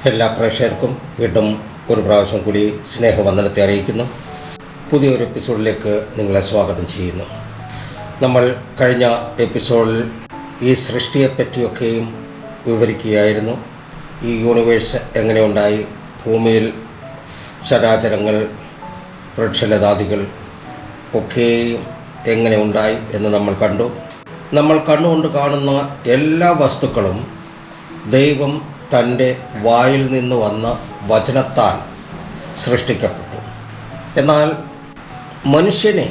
എല്ലാ പ്രേക്ഷകർക്കും വീണ്ടും ഒരു പ്രാവശ്യം കൂടി സ്നേഹവന്ദനത്തെ അറിയിക്കുന്നു. പുതിയൊരു എപ്പിസോഡിലേക്ക് നിങ്ങളെ സ്വാഗതം ചെയ്യുന്നു. നമ്മൾ കഴിഞ്ഞ എപ്പിസോഡിൽ ഈ സൃഷ്ടിയെപ്പറ്റിയൊക്കെയും വിവരിക്കുകയായിരുന്നു. ഈ യൂണിവേഴ്സ് എങ്ങനെയുണ്ടായി, ഭൂമിയിൽ ചരാചരങ്ങൾ, വൃക്ഷലതാദികൾ ഒക്കെയും എങ്ങനെ ഉണ്ടായി എന്ന് നമ്മൾ കണ്ടു. നമ്മൾ കണ്ണുകൊണ്ട് കാണുന്ന എല്ലാ വസ്തുക്കളും ദൈവം തൻ്റെ വായിൽ നിന്ന് വന്ന വചനത്താൽ സൃഷ്ടിക്കപ്പെട്ടു. എന്നാൽ മനുഷ്യനെ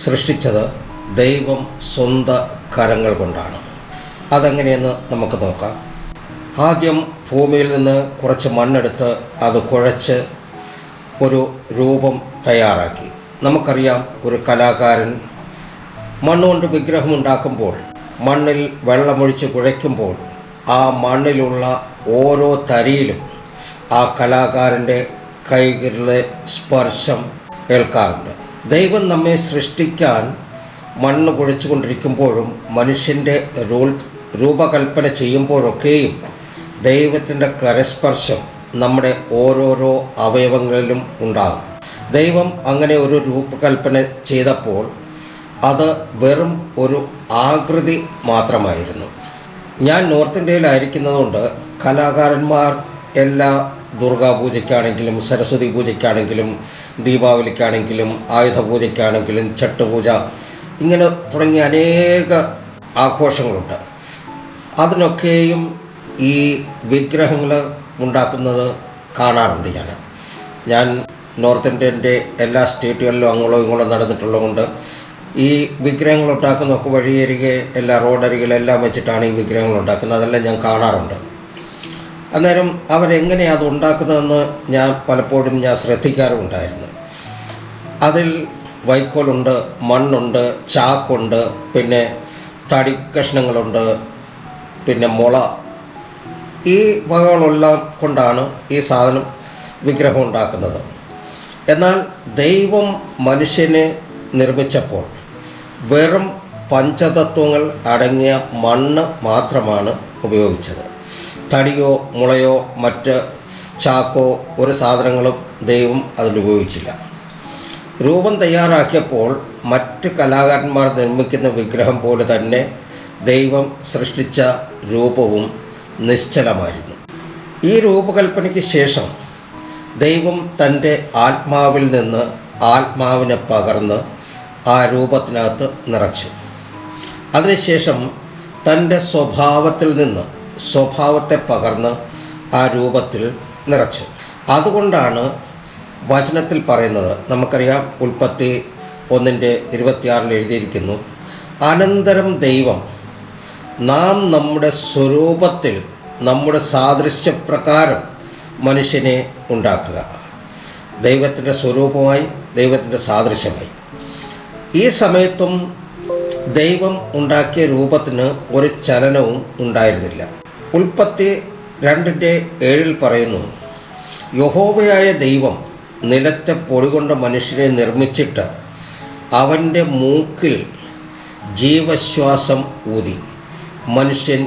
സൃഷ്ടിച്ചത് ദൈവം സ്വന്തം കരങ്ങൾ കൊണ്ടാണ്. അതെങ്ങനെയെന്ന് നമുക്ക് നോക്കാം. ആദ്യം ഭൂമിയിൽ നിന്ന് കുറച്ച് മണ്ണെടുത്ത് അത് കുഴച്ച് ഒരു രൂപം തയ്യാറാക്കി. നമുക്കറിയാം, ഒരു കലാകാരൻ മണ്ണുകൊണ്ട് വിഗ്രഹമുണ്ടാക്കുമ്പോൾ മണ്ണിൽ വെള്ളമൊഴിച്ച് കുഴയ്ക്കുമ്പോൾ ആ മണ്ണിലുള്ള ഓരോ തരിയിലും ആ കലാകാരൻ്റെ കൈകളിലെ സ്പർശം ഏൽക്കാറുണ്ട്. ദൈവം നമ്മെ സൃഷ്ടിക്കാൻ മണ്ണ് കുഴച്ചുകൊണ്ടിരിക്കുമ്പോഴും മനുഷ്യൻ്റെ രൂപകൽപ്പന ചെയ്യുമ്പോഴൊക്കെയും ദൈവത്തിൻ്റെ കരസ്പർശം നമ്മുടെ ഓരോരോ അവയവങ്ങളിലും ഉണ്ടാകും. ദൈവം അങ്ങനെ ഒരു രൂപകൽപ്പന ചെയ്തപ്പോൾ അത് വെറും ഒരു ആകൃതി മാത്രമായിരുന്നു. ഞാൻ നോർത്ത് ഇന്ത്യയിലായിരിക്കുന്നതുകൊണ്ട് കലാകാരന്മാർ എല്ലാ ദുർഗാപൂജയ്ക്കാണെങ്കിലും സരസ്വതി പൂജയ്ക്കാണെങ്കിലും ദീപാവലിക്കാണെങ്കിലും ആയുധ പൂജയ്ക്കാണെങ്കിലും ചട്ടുപൂജ, ഇങ്ങനെ തുടങ്ങിയ അനേക ആഘോഷങ്ങളുണ്ട്. അതിനൊക്കെയും ഈ വിഗ്രഹങ്ങൾ ഉണ്ടാക്കുന്നത് കാണാറുണ്ട്. ഞാൻ നോർത്ത് ഇന്ത്യൻ്റെ എല്ലാ സ്റ്റേറ്റുകളിലും അങ്ങോളം ഇങ്ങോളം നടന്നിട്ടുള്ളതുകൊണ്ട് ഈ വിഗ്രഹങ്ങൾ ഉണ്ടാക്കുന്നതൊക്കെ വഴിയരികെ എല്ലാ റോഡരികളെല്ലാം വെച്ചിട്ടാണ് ഈ വിഗ്രഹങ്ങൾ ഉണ്ടാക്കുന്നത്. അതെല്ലാം ഞാൻ കാണാറുണ്ട്. അന്നേരം അവരെങ്ങനെയാണ് അത് ഉണ്ടാക്കുന്നതെന്ന് ഞാൻ പലപ്പോഴും ശ്രദ്ധിക്കാറുമുണ്ടായിരുന്നു. അതിൽ വൈക്കോലുണ്ട്, മണ്ണുണ്ട്, ചാക്കുണ്ട്, പിന്നെ തടി കഷ്ണങ്ങളുണ്ട്, പിന്നെ മുള, ഈ വകകളെല്ലാം കൊണ്ടാണ് ഈ സാധനം വിഗ്രഹം ഉണ്ടാക്കുന്നത്. എന്നാൽ ദൈവം മനുഷ്യനെ നിർമ്മിച്ചപ്പോൾ വെറും പഞ്ചതത്വങ്ങൾ അടങ്ങിയ മണ്ണ് മാത്രമാണ് ഉപയോഗിച്ചത്. തടിയോ മുളയോ മറ്റ് ചാക്കോ ഒരു സാധനങ്ങളും ദൈവം അതിലുപയോഗിച്ചില്ല. രൂപം തയ്യാറാക്കിയപ്പോൾ മറ്റ് കലാകാരന്മാർ നിർമ്മിക്കുന്ന വിഗ്രഹം പോലെ തന്നെ ദൈവം സൃഷ്ടിച്ച രൂപവും നിശ്ചലമായിരുന്നു. ഈ രൂപകൽപ്പനയ്ക്ക് ശേഷം ദൈവം തൻ്റെ ആത്മാവിൽ നിന്ന് ആത്മാവിനെ പകർന്ന് ആ രൂപത്തിനകത്ത് നിറച്ചു. അതിനുശേഷം തൻ്റെ സ്വഭാവത്തിൽ നിന്ന് സ്വഭാവത്തെ പകർന്ന് ആ രൂപത്തിൽ നിറച്ചു. അതുകൊണ്ടാണ് വചനത്തിൽ പറയുന്നത്, നമുക്കറിയാം, ഉൽപ്പത്തി 1:26 എഴുതിയിരിക്കുന്നു, അനന്തരം ദൈവം നാം നമ്മുടെ സ്വരൂപത്തിൽ നമ്മുടെ സാദൃശ്യപ്രകാരം മനുഷ്യനെ ഉണ്ടാക്കുക. ദൈവത്തിൻ്റെ സ്വരൂപമായി, ദൈവത്തിൻ്റെ സാദൃശ്യമായി. ഈ സമയത്തും ദൈവം ഉണ്ടാക്കിയ രൂപത്തിന് ഒരു ചലനവും ഉണ്ടായിരുന്നില്ല. ഉൽപ്പത്തി 2:7 പറയുന്നു, യഹോവയായ ദൈവം നിലത്തെ പൊടികൊണ്ട് മനുഷ്യനെ നിർമ്മിച്ചിട്ട് അവൻ്റെ മൂക്കിൽ ജീവശ്വാസം ഊതി മനുഷ്യൻ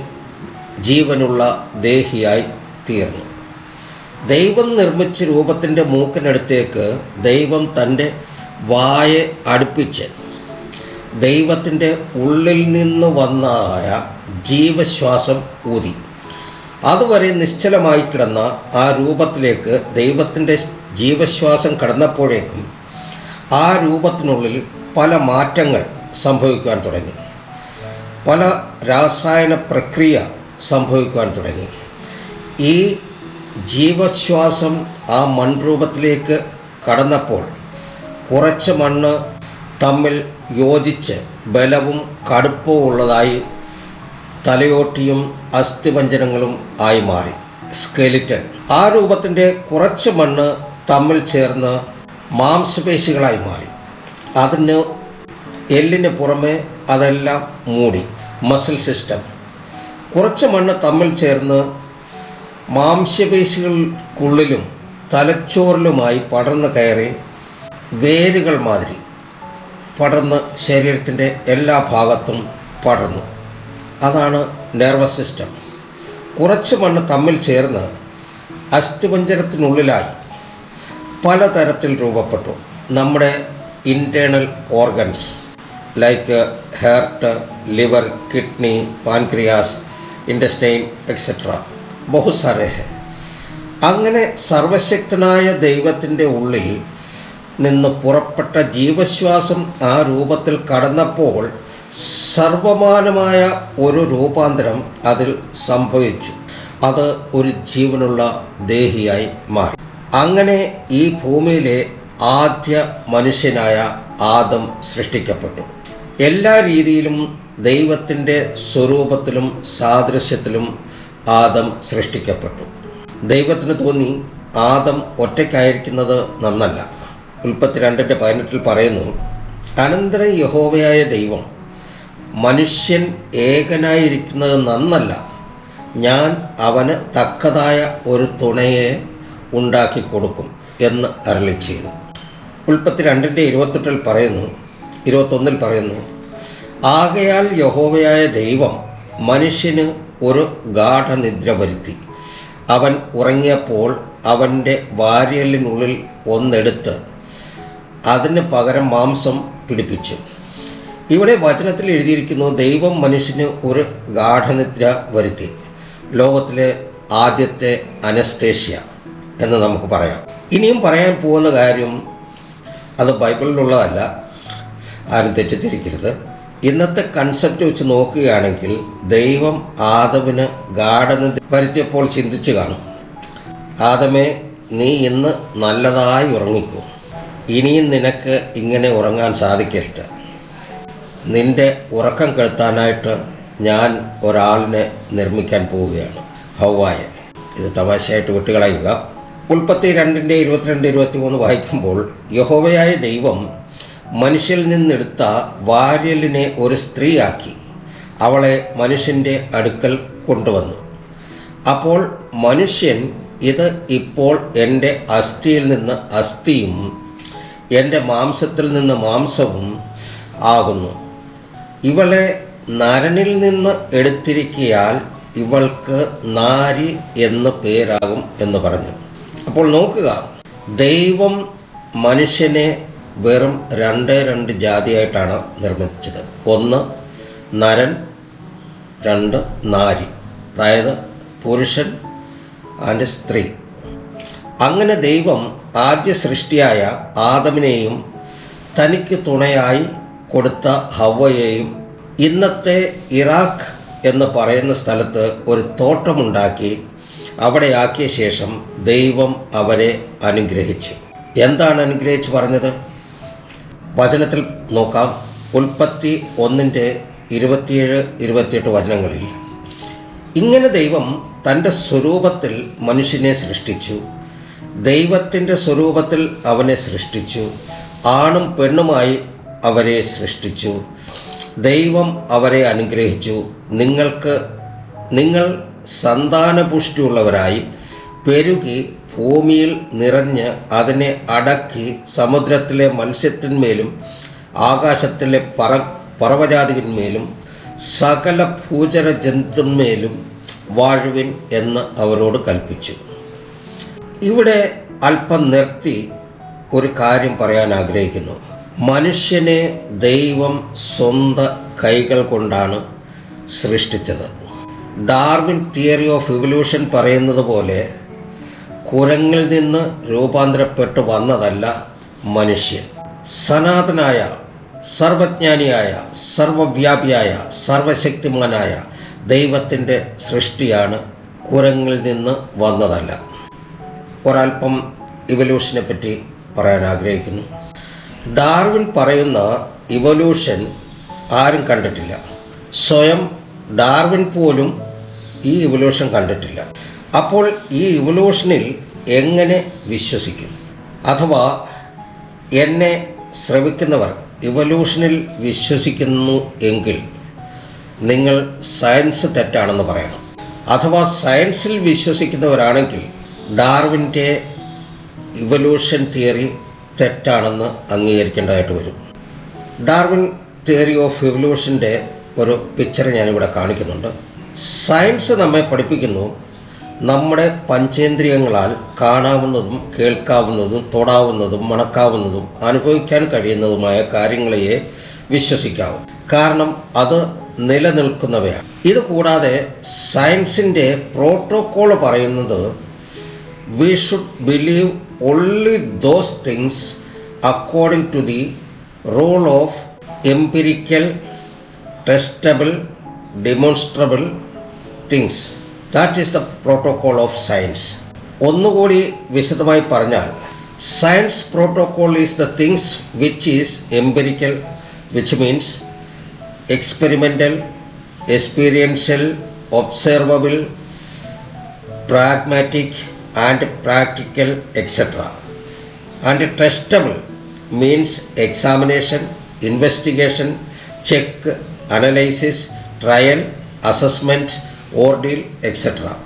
ജീവനുള്ള ദേഹിയായി തീർന്നു. ദൈവം നിർമ്മിച്ച രൂപത്തിൻ്റെ മൂക്കിനടുത്തേക്ക് ദൈവം തൻ്റെ വായെ അടുപ്പിച്ച് ദൈവത്തിൻ്റെ ഉള്ളിൽ നിന്ന് വന്നതായ ജീവശ്വാസം ഊതി. അതുവരെ നിശ്ചലമായി കിടന്ന ആ രൂപത്തിലേക്ക് ദൈവത്തിൻ്റെ ജീവശ്വാസം കടന്നപ്പോഴേക്കും ആ രൂപത്തിനുള്ളിൽ പല മാറ്റങ്ങൾ സംഭവിക്കുവാൻ തുടങ്ങി. പല രാസായന പ്രക്രിയ സംഭവിക്കുവാൻ തുടങ്ങി. ഈ ജീവശ്വാസം ആ മൺരൂപത്തിലേക്ക് കടന്നപ്പോൾ കുറച്ച് മണ്ണ് തമ്മിൽ യോജിച്ച് ബലവും കടുപ്പവും ഉള്ളതായി തലയോട്ടിയും അസ്ഥിപഞ്ജരങ്ങളും ആയി മാറി, സ്കെലിറ്റൻ. ആ രൂപത്തിൻ്റെ കുറച്ച് മണ്ണ് തമ്മിൽ ചേർന്ന് മാംസപേശികളായി മാറി. അതിന് എല്ലിന് പുറമെ അതെല്ലാം മൂടി, മസിൽ സിസ്റ്റം. കുറച്ച് മണ്ണ് തമ്മിൽ ചേർന്ന് മാംസപേശികൾക്കുള്ളിലും തലച്ചോറിലുമായി പടർന്നു കയറി വേരുകൾ മാതിരി പടർന്ന് ശരീരത്തിൻ്റെ എല്ലാ ഭാഗത്തും പടർന്നു. അതാണ് നെർവസ് സിസ്റ്റം. കുറച്ച് മണ്ണ് തമ്മിൽ ചേർന്ന് അസ്ഥിപഞ്ജരത്തിനുള്ളിലായി പലതരത്തിൽ രൂപപ്പെട്ടു. നമ്മുടെ internal organs like heart, liver, kidney, pancreas, intestine etcetera ബഹുത് സാരേ ഹെ. അങ്ങനെ സർവശക്തനായ ദൈവത്തിൻ്റെ ഉള്ളിൽ നിന്ന് പുറപ്പെട്ട ജീവശ്വാസം ആ രൂപത്തിൽ കടന്നപ്പോൾ സർവമാനമായ ഒരു രൂപാന്തരം അതിൽ സംഭവിച്ചു. അത് ഒരു ജീവനുള്ള ദേഹിയായി മാറി. അങ്ങനെ ഈ ഭൂമിയിലെ ആദ്യ മനുഷ്യനായ ആദം സൃഷ്ടിക്കപ്പെട്ടു. എല്ലാ രീതിയിലും ദൈവത്തിൻ്റെ സ്വരൂപത്തിലും സാദൃശ്യത്തിലും ആദം സൃഷ്ടിക്കപ്പെട്ടു. ദൈവത്തിന് തോന്നി ആദം ഒറ്റയ്ക്കായിരിക്കുന്നത് നന്നല്ല. ഉൽപ്പത്തി 2:18 പറയുന്നു, അനന്തരം യഹോവയായ ദൈവം മനുഷ്യൻ ഏകനായിരിക്കുന്നത് നന്നല്ല, ഞാൻ അവന് തക്കതായ ഒരു തുണയെ ഉണ്ടാക്കി കൊടുക്കും എന്ന് അരുളി ചെയ്തു. ഉൽപ്പത്തി 2:21 പറയുന്നു, ആകയാൽ യഹോവയായ ദൈവം മനുഷ്യന് ഒരു ഗാഠനിദ്ര വരുത്തി. അവൻ ഉറങ്ങിയപ്പോൾ അവൻ്റെ വാരിയലിനുള്ളിൽ ഒന്നെടുത്ത് അതിന് പകരം മാംസം പിടിപ്പിച്ചു. ഇവിടെ വചനത്തിൽ എഴുതിയിരിക്കുന്നു, ദൈവം മനുഷ്യന് ഒരു ഗാഠനിദ്ര വരുത്തി. ലോകത്തിലെ ആദ്യത്തെ അനസ്തേഷ്യ എന്ന് നമുക്ക് പറയാം. ഇനിയും പറയാൻ പോകുന്ന കാര്യം അത് ബൈബിളിലുള്ളതല്ല, ആരും തെറ്റിദ്ധരിക്കരുത്. ഇന്നത്തെ കൺസെപ്റ്റ് വെച്ച് നോക്കുകയാണെങ്കിൽ ദൈവം ആദമിന് ഗാഠനിദ്ര വരുത്തിയപ്പോൾ ചിന്തിച്ചു കാണും, ആദമേ, നീ ഇന്ന് നല്ലതായി ഉറങ്ങിക്കോ, ഇനിയും നിനക്ക് ഇങ്ങനെ ഉറങ്ങാൻ സാധിക്കരുത്. നിൻ്റെ ഉറക്കം കെടുത്താനായിട്ട് ഞാൻ ഒരാളിനെ നിർമ്മിക്കാൻ പോവുകയാണ്, ഹവ്വായെ. ഇത് തമാശയായിട്ട് വിട്ടുകളയുക. ഉൽപ്പത്തി 2:22-23 വായിക്കുമ്പോൾ, യഹോവയായ ദൈവം മനുഷ്യരിൽ നിന്നെടുത്ത വാര്യലിനെ ഒരു സ്ത്രീയാക്കി അവളെ മനുഷ്യൻ്റെ അടുക്കൽ കൊണ്ടുവന്നു. അപ്പോൾ മനുഷ്യൻ, ഇത് ഇപ്പോൾ എൻ്റെ അസ്ഥിയിൽ നിന്ന് അസ്ഥിയും എൻ്റെ മാംസത്തിൽ നിന്ന് മാംസവും ആകുന്നു. ഇവളെ നരനിൽ നിന്ന് എടുത്തിരിക്കയാൽ ഇവൾക്ക് നാരി എന്ന് പേരാകും എന്ന് പറഞ്ഞു. അപ്പോൾ നോക്കുക, ദൈവം മനുഷ്യനെ വെറും രണ്ട് ജാതിയായിട്ടാണ് നിർമ്മിച്ചത്. ഒന്ന് നരൻ, രണ്ട് നാരി, അതായത് പുരുഷൻ ആൻഡ് സ്ത്രീ. അങ്ങനെ ദൈവം ആദ്യ സൃഷ്ടിയായ ആദമിനെയും തനിക്ക് തുണയായി കൊടുത്ത ഹവ്വയെയും ഇന്നത്തെ ഇറാഖ് എന്ന് പറയുന്ന സ്ഥലത്ത് ഒരു തോട്ടമുണ്ടാക്കി അവിടെ ആക്കിയ ശേഷം ദൈവം അവരെ അനുഗ്രഹിച്ചു. എന്താണ് അനുഗ്രഹിച്ച് പറഞ്ഞത്? വചനത്തിൽ നോക്കാം. ഉൽപ്പത്തി 1:27-28 വചനങ്ങളിൽ, ഇങ്ങനെ ദൈവം തൻ്റെ സ്വരൂപത്തിൽ മനുഷ്യനെ സൃഷ്ടിച്ചു, ദൈവത്തിൻ്റെ സ്വരൂപത്തിൽ അവനെ സൃഷ്ടിച്ചു, ആണും പെണ്ണുമായി അവരെ സൃഷ്ടിച്ചു. ദൈവം അവരെ അനുഗ്രഹിച്ചു, നിങ്ങൾ സന്താനപുഷ്ടിയുള്ളവരായി പെരുകി ഭൂമിയിൽ നിറഞ്ഞ് അതിനെ അടക്കി സമുദ്രത്തിലെ മത്സ്യത്തിന്മേലും ആകാശത്തിലെ പറവജാതിന്മേലും സകല ഭൂചര ജന്തുന്മേലും വാഴുവിൻ എന്ന് അവരോട് കൽപ്പിച്ചു. ഇവിടെ അല്പം നിർത്തി ഒരു കാര്യം പറയാൻ ആഗ്രഹിക്കുന്നു. മനുഷ്യനെ ദൈവം സ്വന്തം കൈകൾ കൊണ്ടാണ് സൃഷ്ടിച്ചത്. ഡാർവിൻ തിയറി ഓഫ് ഇവല്യൂഷൻ പറയുന്നത് പോലെ കുരങ്ങിൽ നിന്ന് രൂപാന്തരപ്പെട്ടു വന്നതല്ല മനുഷ്യൻ. സനാതനായ, സർവജ്ഞാനിയായ, സർവവ്യാപിയായ, സർവശക്തിമാനായ ദൈവത്തിൻ്റെ സൃഷ്ടിയാണ്, കുരങ്ങിൽ നിന്ന് വന്നതല്ല. ഒരൽപ്പം ഇവല്യൂഷനെ പറ്റി പറയാൻ ആഗ്രഹിക്കുന്നു. ഡാർവിൻ പറയുന്ന ഇവല്യൂഷൻ ആരും കണ്ടിട്ടില്ല. സ്വയം ഡാർവിൻ പോലും ഈ ഇവല്യൂഷൻ കണ്ടിട്ടില്ല. അപ്പോൾ ഈ ഇവല്യൂഷനിൽ എങ്ങനെ വിശ്വസിക്കും? അഥവാ എന്നെ ശ്രവിക്കുന്നവർ ഇവല്യൂഷനിൽ വിശ്വസിക്കുന്നു എങ്കിൽ നിങ്ങൾ സയൻസ് തെറ്റാണെന്ന് പറയണം. അഥവാ സയൻസിൽ വിശ്വസിക്കുന്നവരാണെങ്കിൽ ഡാർവിൻ്റെ ഇവല്യൂഷൻ തിയറി തെറ്റാണെന്ന് അംഗീകരിക്കേണ്ടതായിട്ട് വരും. ഡാർവിൻ തിയറി ഓഫ് ഇവല്യൂഷൻ്റെ ഒരു പിക്ചർ ഞാനിവിടെ കാണിക്കുന്നുണ്ട്. സയൻസ് നമ്മെ പഠിപ്പിക്കുന്നു നമ്മുടെ പഞ്ചേന്ദ്രിയങ്ങളാൽ കാണാവുന്നതും കേൾക്കാവുന്നതും തൊടാവുന്നതും മണക്കാവുന്നതും അനുഭവിക്കാൻ കഴിയുന്നതുമായ കാര്യങ്ങളെയേ വിശ്വസിക്കാവൂ. കാരണം അത് നിലനിൽക്കുന്നവയാണ്. ഇത് കൂടാതെ സയൻസിൻ്റെ പ്രോട്ടോക്കോൾ പറയുന്നത് we should believe only those things according to the rule of empirical, testable, demonstrable things. That is the protocol of science. ഒന്നുകൂടി വിശദമായി പറഞ്ഞാൽ, science protocol is the things which is empirical, which means experimental, experiential, observable, pragmatic and practical, etc. And testable means examination, investigation, check, analysis, trial, assessment, ordeal, etc.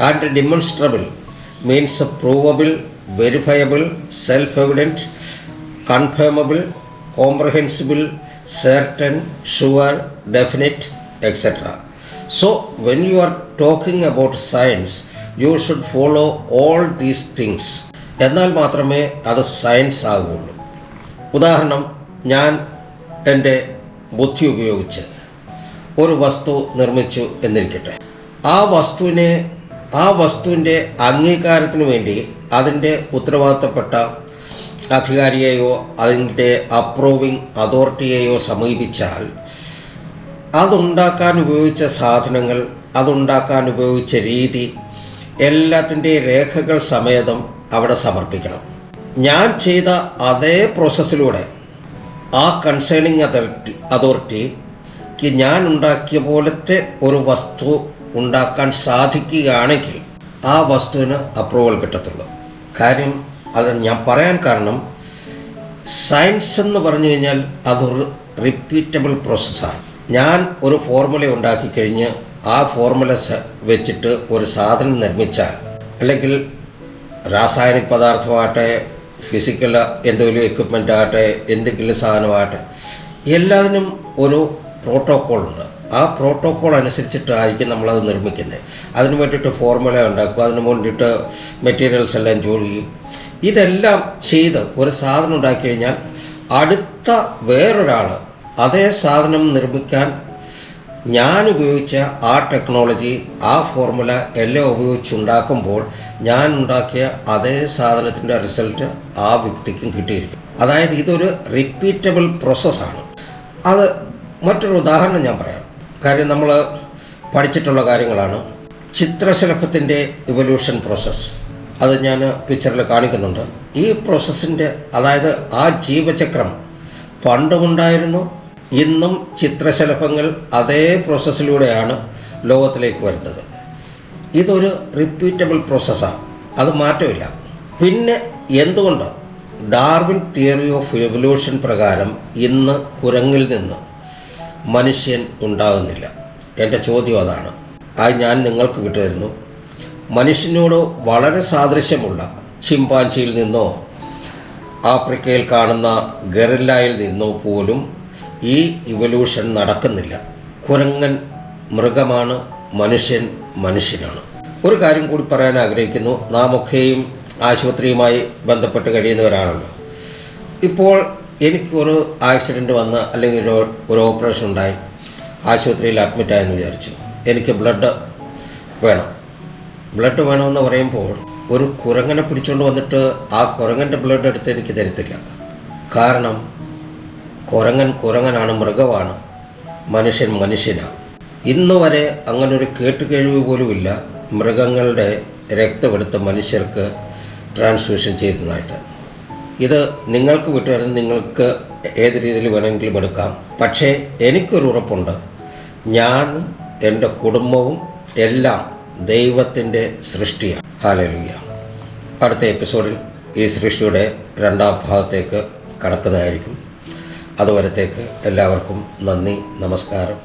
And demonstrable means provable, verifiable, self-evident, confirmable, comprehensible, certain, sure, definite, etc. So when you are talking about science, you should follow all these things. എന്നാൽ മാത്രമേ അത് science ആകുകയുള്ളൂ. ഉദാഹരണം, ഞാൻ എൻ്റെ ബുദ്ധി ഉപയോഗിച്ച് ഒരു വസ്തു നിർമ്മിച്ചു എന്നിരിക്കട്ടെ. ആ വസ്തുവിൻ്റെ അംഗീകാരത്തിന് വേണ്ടി അതിൻ്റെ ഉത്തരവാദിത്തപ്പെട്ട അധികാരിയെയോ അതിൻ്റെ അപ്രൂവിങ് അതോറിറ്റിയെയോ സമീപിച്ചാൽ അതുണ്ടാക്കാൻ ഉപയോഗിച്ച സാധനങ്ങൾ, അതുണ്ടാക്കാൻ ഉപയോഗിച്ച രീതി, എല്ലാത്തിൻ്റെ രേഖകൾ സമേതം അവിടെ സമർപ്പിക്കണം. ഞാൻ ചെയ്ത അതേ പ്രോസസ്സിലൂടെ ആ കൺസേണിങ് അതോറിറ്റിക്ക് ഞാൻ ഉണ്ടാക്കിയ പോലത്തെ ഒരു വസ്തു ഉണ്ടാക്കാൻ സാധിക്കുകയാണെങ്കിൽ ആ വസ്തുവിന് അപ്രൂവൽ കിട്ടത്തുള്ളൂ. കാര്യം അത് ഞാൻ പറയാൻ കാരണം, സയൻസ് എന്ന് പറഞ്ഞു കഴിഞ്ഞാൽ അതൊരു റിപ്പീറ്റബിൾ പ്രോസസ്സാണ്. ഞാൻ ഒരു ഫോർമുല ഉണ്ടാക്കി കഴിഞ്ഞ് ആ ഫോർമുല വെച്ചിട്ട് ഒരു സാധനം നിർമ്മിച്ചാൽ, അല്ലെങ്കിൽ രാസായനിക പദാർത്ഥമാകട്ടെ, ഫിസിക്കൽ എന്തെങ്കിലും എക്വിപ്മെൻ്റ് ആകട്ടെ, എന്തെങ്കിലും സാധനമാകട്ടെ, എല്ലാത്തിനും ഒരു പ്രോട്ടോക്കോളുണ്ട്. ആ പ്രോട്ടോക്കോൾ അനുസരിച്ചിട്ടായിരിക്കും നമ്മളത് നിർമ്മിക്കുന്നത്. അതിന് വേണ്ടിയിട്ട് ഫോർമുല ഉണ്ടാക്കും, അതിന് വേണ്ടിയിട്ട് മെറ്റീരിയൽസ് എല്ലാം ജോലി ചെയ്യും. ഇതെല്ലാം ചെയ്ത് ഒരു സാധനം ഉണ്ടാക്കി കഴിഞ്ഞാൽ അടുത്ത വേറൊരാൾ അതേ സാധനം നിർമ്മിക്കാൻ ഞാൻ ഉപയോഗിച്ച ആ ടെക്നോളജി, ആ ഫോർമുല എല്ലാം ഉപയോഗിച്ചുണ്ടാക്കുമ്പോൾ ഞാൻ ഉണ്ടാക്കിയ അതേ സാധനത്തിൻ്റെ റിസൾട്ട് ആ വ്യക്തിക്കും കിട്ടിയിരിക്കും. അതായത് ഇതൊരു റിപ്പീറ്റബിൾ പ്രോസസ്സാണ്. അത് മറ്റൊരു ഉദാഹരണം ഞാൻ പറയാം. കാര്യം നമ്മൾ പഠിച്ചിട്ടുള്ള കാര്യങ്ങളാണ്. ചിത്രശലഭത്തിൻ്റെ ഇവല്യൂഷൻ പ്രോസസ്സ്, അത് ഞാൻ പിക്ചറിൽ കാണിക്കുന്നുണ്ട്. ഈ പ്രോസസ്സിൻ്റെ, അതായത് ആ ജീവചക്രം പണ്ടുമുണ്ടായിരുന്നു, ഇന്നും ചിത്രശലഭങ്ങൾ അതേ പ്രോസസ്സിലൂടെയാണ് ലോകത്തിലേക്ക് വരുന്നത്. ഇതൊരു റിപ്പീറ്റബിൾ പ്രോസസ്സാണ്, അത് മാറ്റമില്ല. പിന്നെ എന്തുകൊണ്ട് ഡാർവിൻ തിയറി ഓഫ് എവല്യൂഷൻ പ്രകാരം ഇന്ന് കുരങ്ങിൽ നിന്ന് മനുഷ്യൻ ഉണ്ടാകുന്നില്ല? എൻ്റെ ചോദ്യം അതാണ്. അത് ഞാൻ നിങ്ങൾക്ക് വിട്ടുതരുന്നു. മനുഷ്യനോട് വളരെ സാദൃശ്യമുള്ള ചിമ്പാഞ്ചിയിൽ നിന്നോ ആഫ്രിക്കയിൽ കാണുന്ന ഗറില്ലയിൽ നിന്നോ പോലും ഈ ഇവല്യൂഷൻ നടക്കുന്നില്ല. കുരങ്ങൻ മൃഗമാണ്, മനുഷ്യൻ മനുഷ്യനാണ്. ഒരു കാര്യം കൂടി പറയാൻ ആഗ്രഹിക്കുന്നു. നാമൊക്കെയും ആശുപത്രിയുമായി ബന്ധപ്പെട്ട് കഴിയുന്നവരാണല്ലോ. ഇപ്പോൾ എനിക്കൊരു ആക്സിഡൻറ്റ് വന്ന്, അല്ലെങ്കിൽ ഒരു ഓപ്പറേഷൻ ഉണ്ടായി, ആശുപത്രിയിൽ അഡ്മിറ്റായെന്ന് വിചാരിച്ചു. എനിക്ക് ബ്ലഡ് വേണമെന്ന് പറയുമ്പോൾ ഒരു കുരങ്ങനെ പിടിച്ചുകൊണ്ട് വന്നിട്ട് ആ കുരങ്ങൻ്റെ ബ്ലഡ് എടുത്ത് എനിക്ക് തരത്തില്ല. കാരണം കുരങ്ങനാണ്, മൃഗമാണ്, മനുഷ്യൻ മനുഷ്യനാണ്. ഇന്ന് വരെ അങ്ങനൊരു കേട്ടുകേഴ്വി പോലുമില്ല മൃഗങ്ങളുടെ രക്തമെടുത്ത് മനുഷ്യർക്ക് ട്രാൻസ്ഫ്യൂഷൻ ചെയ്യുന്നതായിട്ട്. ഇത് നിങ്ങൾക്ക് വിട്ടുതരുന്ന, നിങ്ങൾക്ക് ഏത് രീതിയിൽ വേണമെങ്കിലും എടുക്കാം. പക്ഷേ എനിക്കൊരു ഉറപ്പുണ്ട്, ഞാനും എൻ്റെ കുടുംബവും എല്ലാം ദൈവത്തിൻ്റെ സൃഷ്ടിയാണ്. ഹല്ലേലൂയ. അടുത്ത എപ്പിസോഡിൽ ഈ സൃഷ്ടിയുടെ രണ്ടാം ഭാഗത്തേക്ക് കടക്കുന്നതായിരിക്കും. അതുവരത്തേക്ക് എല്ലാവർക്കും നന്ദി, നമസ്കാരം.